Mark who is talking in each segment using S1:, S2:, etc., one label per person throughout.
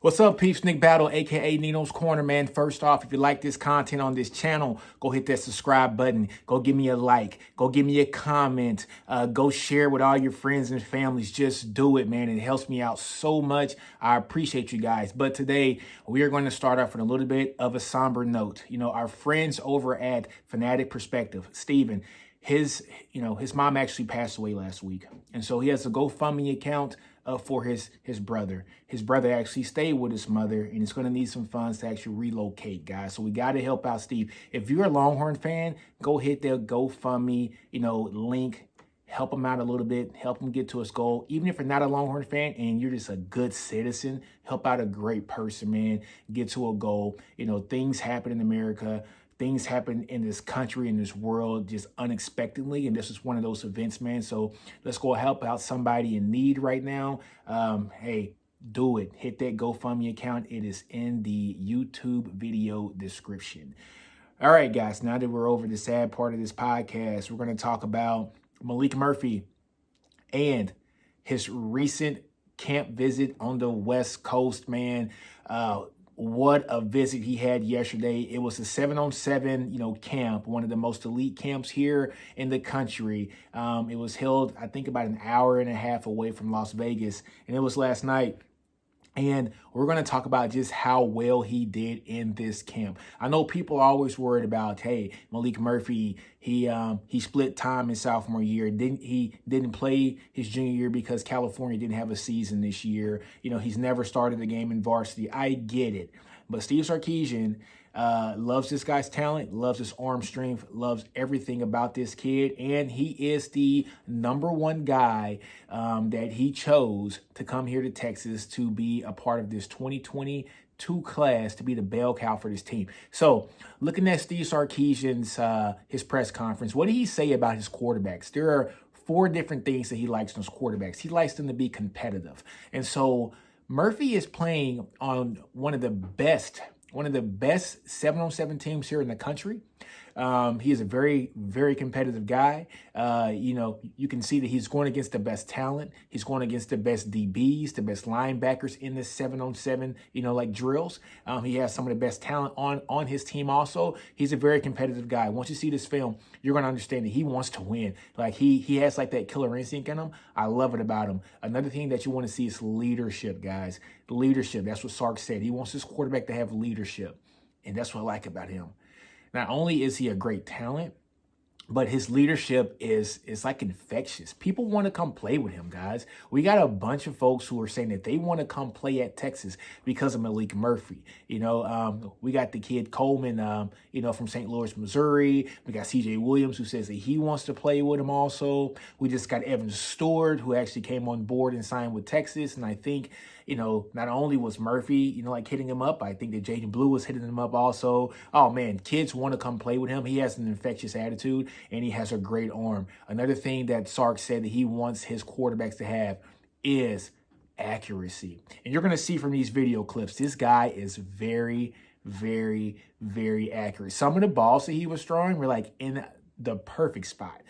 S1: What's up, peeps? Nick Battle, aka NinosCorner, man. First off, if you like this content on this channel, go hit that subscribe button. Go give me a like. Go give me a comment. Go share with all your friends and families. Just do it, man. It helps me out so much. I appreciate you guys. But today, we are going to start off with a little bit of a somber note. You know, our friends over at Fanatic Perspective, Steven, his mom actually passed away last week. And so he has a GoFundMe account for his brother. His brother actually stayed with his mother, and it's going to need some funds to actually relocate, guys. So we got to help out Steve. If you're a Longhorn fan, go hit their GoFundMe, link. Help him out a little bit. Help him get to his goal. Even if you're not a Longhorn fan and you're just a good citizen, help out a great person, man. Get to a goal. Things happen in America. Things happen in this country, in this world, just unexpectedly. And this is one of those events, man. So let's go help out somebody in need right now. Hey, do it. Hit that GoFundMe account. It is in the YouTube video description. All right, guys, now that we're over the sad part of this podcast, we're going to talk about Maalik Murphy and his recent camp visit on the West Coast, man. What a visit he had yesterday. It was a 7-on-7, camp, one of the most elite camps here in the country. It was held, I think, about an hour and a half away from Las Vegas, and it was last night. And we're going to talk about just how well he did in this camp. I know people are always worried about, hey, Maalik Murphy, he split time in sophomore year. He didn't play his junior year because California didn't have a season this year. He's never started a game in varsity. I get it. But Steve Sarkisian loves this guy's talent, loves his arm strength, loves everything about this kid. And he is the #1 guy that he chose to come here to Texas to be a part of this 2022 class, to be the bell cow for this team. So looking at Steve Sarkisian's his press conference, what did he say about his quarterbacks? There are 4 different things that he likes in his quarterbacks. He likes them to be competitive. And so Murphy is playing on one of the best 7-on-7 teams here in the country. He is a very, very competitive guy. You can see that he's going against the best talent. He's going against the best DBs, the best linebackers in this 7-on-7, drills. He has some of the best talent on his team also. He's a very competitive guy. Once you see this film, you're going to understand that he wants to win. Like he has like that killer instinct in him. I love it about him. Another thing that you want to see is leadership, guys. Leadership. That's what Sark said. He wants his quarterback to have leadership. And that's what I like about him. Not only is he a great talent, but his leadership is like infectious. People want to come play with him, guys. We got a bunch of folks who are saying that they want to come play at Texas because of Maalik Murphy. We got the kid Coleman, from St. Louis, Missouri. We got CJ Williams, who says that he wants to play with him also. We just got Evan Stewart, who actually came on board and signed with Texas. And I think, not only was Murphy, hitting him up, I think that Jaden Blue was hitting him up also. Oh, man, kids want to come play with him. He has an infectious attitude, and he has a great arm. Another thing that Sark said that he wants his quarterbacks to have is accuracy. And you're going to see from these video clips, this guy is very, very, very accurate. Some of the balls that he was throwing were like in the perfect spot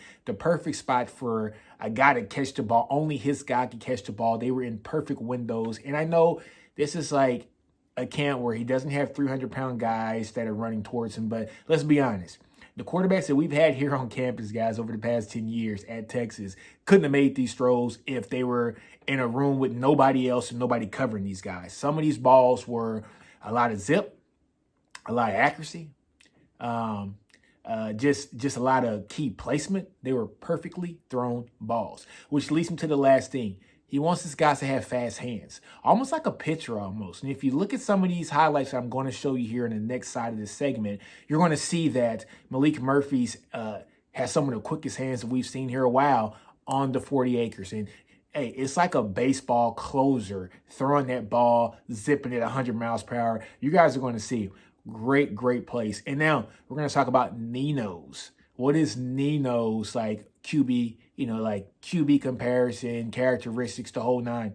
S1: for a guy to catch the ball. Only his guy could catch the ball. They were in perfect windows. And I know this is like a camp where he doesn't have 300-pound guys that are running towards him, but let's be honest. The quarterbacks that we've had here on campus, guys, over the past 10 years at Texas couldn't have made these throws if they were in a room with nobody else and nobody covering these guys. Some of these balls were a lot of zip, a lot of accuracy, just a lot of key placement. They were perfectly thrown balls, which leads me to the last thing. He wants his guys to have fast hands, almost like a pitcher almost. And if you look at some of these highlights that I'm going to show you here in the next side of this segment, you're going to see that Maalik Murphy's has some of the quickest hands that we've seen here a while on the 40 acres. And hey, it's like a baseball closer throwing that ball, zipping it 100 miles per hour. You guys are going to see great, great place. And now we're going to talk about Ninos. What is Ninos like QB, like QB comparison, characteristics, the whole 9.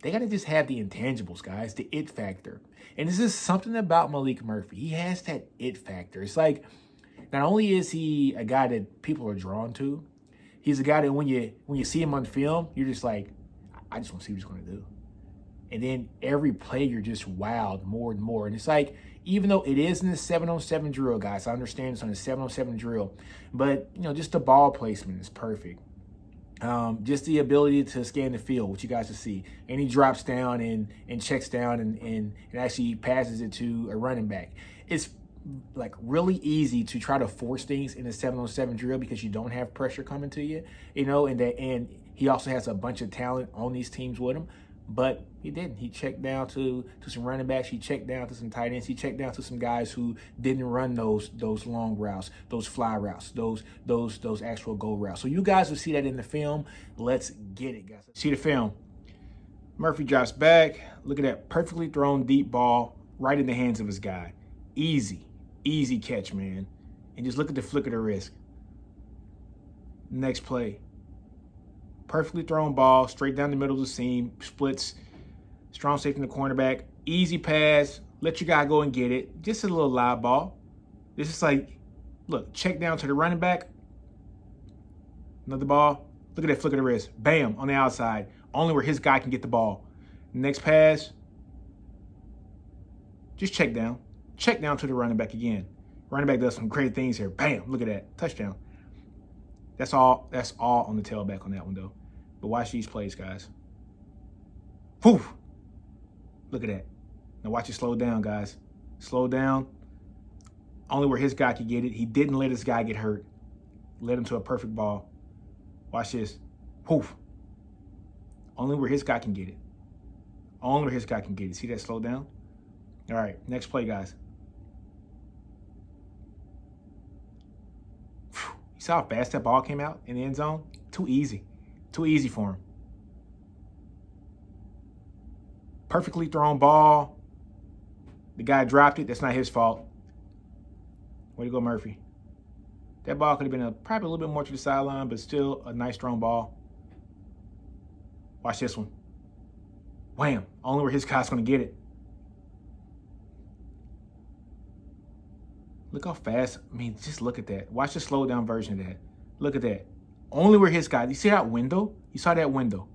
S1: They got to just have the intangibles, guys, the it factor. And this is something about Maalik Murphy. He has that it factor. It's like, not only is he a guy that people are drawn to, he's a guy that when you see him on film, you're just like, I just want to see what he's going to do. And then every play, you're just wowed more and more. And it's like, even though it is in the 7-on-7 drill, guys, I understand it's on the 7-on-7 drill, but, just the ball placement is perfect. Just the ability to scan the field, which you guys will see. And he drops down and checks down and actually passes it to a running back. It's like really easy to try to force things in a 7-on-7 drill because you don't have pressure coming to you, and he also has a bunch of talent on these teams with him. But he didn't. He checked down to some running backs. He checked down to some tight ends. He checked down to some guys who didn't run those long routes, those fly routes, those actual go routes. So you guys will see that in the film. Let's get it, guys. See the film. Murphy drops back. Look at that perfectly thrown deep ball right in the hands of his guy. Easy catch, man. And just look at the flick of the wrist. Next play. Perfectly thrown ball, straight down the middle of the seam, splits, strong safety in the cornerback, easy pass, let your guy go and get it. Just a little live ball. This is like, look, check down to the running back. Another ball. Look at that flick of the wrist. Bam, on the outside. Only where his guy can get the ball. Next pass. Just check down. Check down to the running back again. Running back does some great things here. Bam, look at that. Touchdown. That's all on the tailback on that one, though. But watch these plays, guys. Whew. Look at that. Now watch it slow down, guys. Slow down. Only where his guy could get it. He didn't let his guy get hurt. Led him to a perfect ball. Watch this. Whew. Only where his guy can get it. Only where his guy can get it. See that slow down? All right, next play, guys. You saw how fast that ball came out in the end zone? Too easy. Too easy for him. Perfectly thrown ball. The guy dropped it. That's not his fault. Way to go, Murphy. That ball could have been probably a little bit more to the sideline, but still a nice thrown ball. Watch this one. Wham. Only where his guy's going to get it. Look how fast. I mean, just look at that. Watch the slow down version of that. Look at that. Only where his guy. You see that window? You saw that window.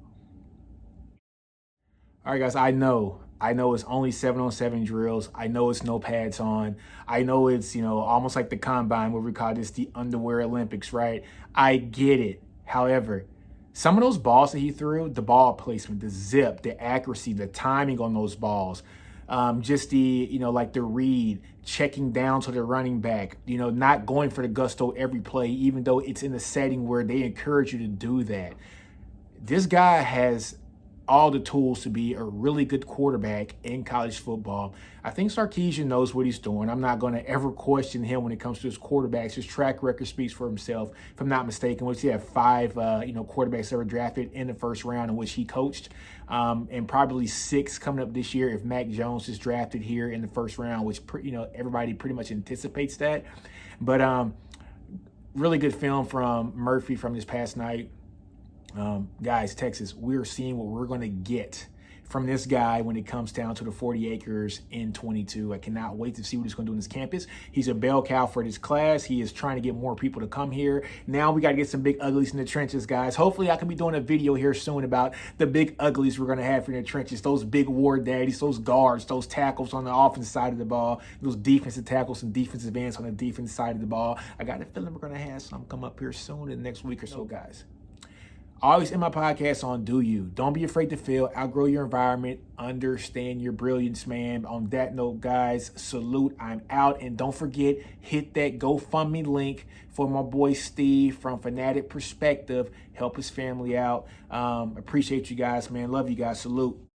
S1: All right, guys, I know it's only 7-on-7 drills. I know it's no pads on. I know it's, almost like the combine where we call this the underwear Olympics, right? I get it. However, some of those balls that he threw, the ball placement, the zip, the accuracy, the timing on those balls, just the, like the read, checking down to the running back, not going for the gusto every play, even though it's in a setting where they encourage you to do that. This guy has all the tools to be a really good quarterback in college football. I think Sarkisian knows what he's doing. I'm not going to ever question him when it comes to his quarterbacks. His track record speaks for himself. If I'm not mistaken, which he had 5, quarterbacks ever drafted in the first round in which he coached, and probably 6 coming up this year if Mac Jones is drafted here in the first round, which everybody pretty much anticipates that. But really good film from Murphy from this past night. Guys, Texas, we're seeing what we're going to get from this guy when it comes down to the 40 acres in 22. I cannot wait to see what he's going to do on this campus. He's a bell cow for this class. He is trying to get more people to come here. Now we got to get some big uglies in the trenches, guys. Hopefully I can be doing a video here soon about the big uglies we're going to have in the trenches, those big war daddies, those guards, those tackles on the offensive side of the ball, those defensive tackles and defensive ends on the defensive side of the ball. I got a feeling we're going to have some come up here soon in the next week or so, guys. Always in my podcast on Do You. Don't be afraid to fail. Outgrow your environment. Understand your brilliance, man. On that note, guys, salute. I'm out. And don't forget, hit that GoFundMe link for my boy Steve from Fanatic Perspective. Help his family out. Appreciate you guys, man. Love you guys. Salute.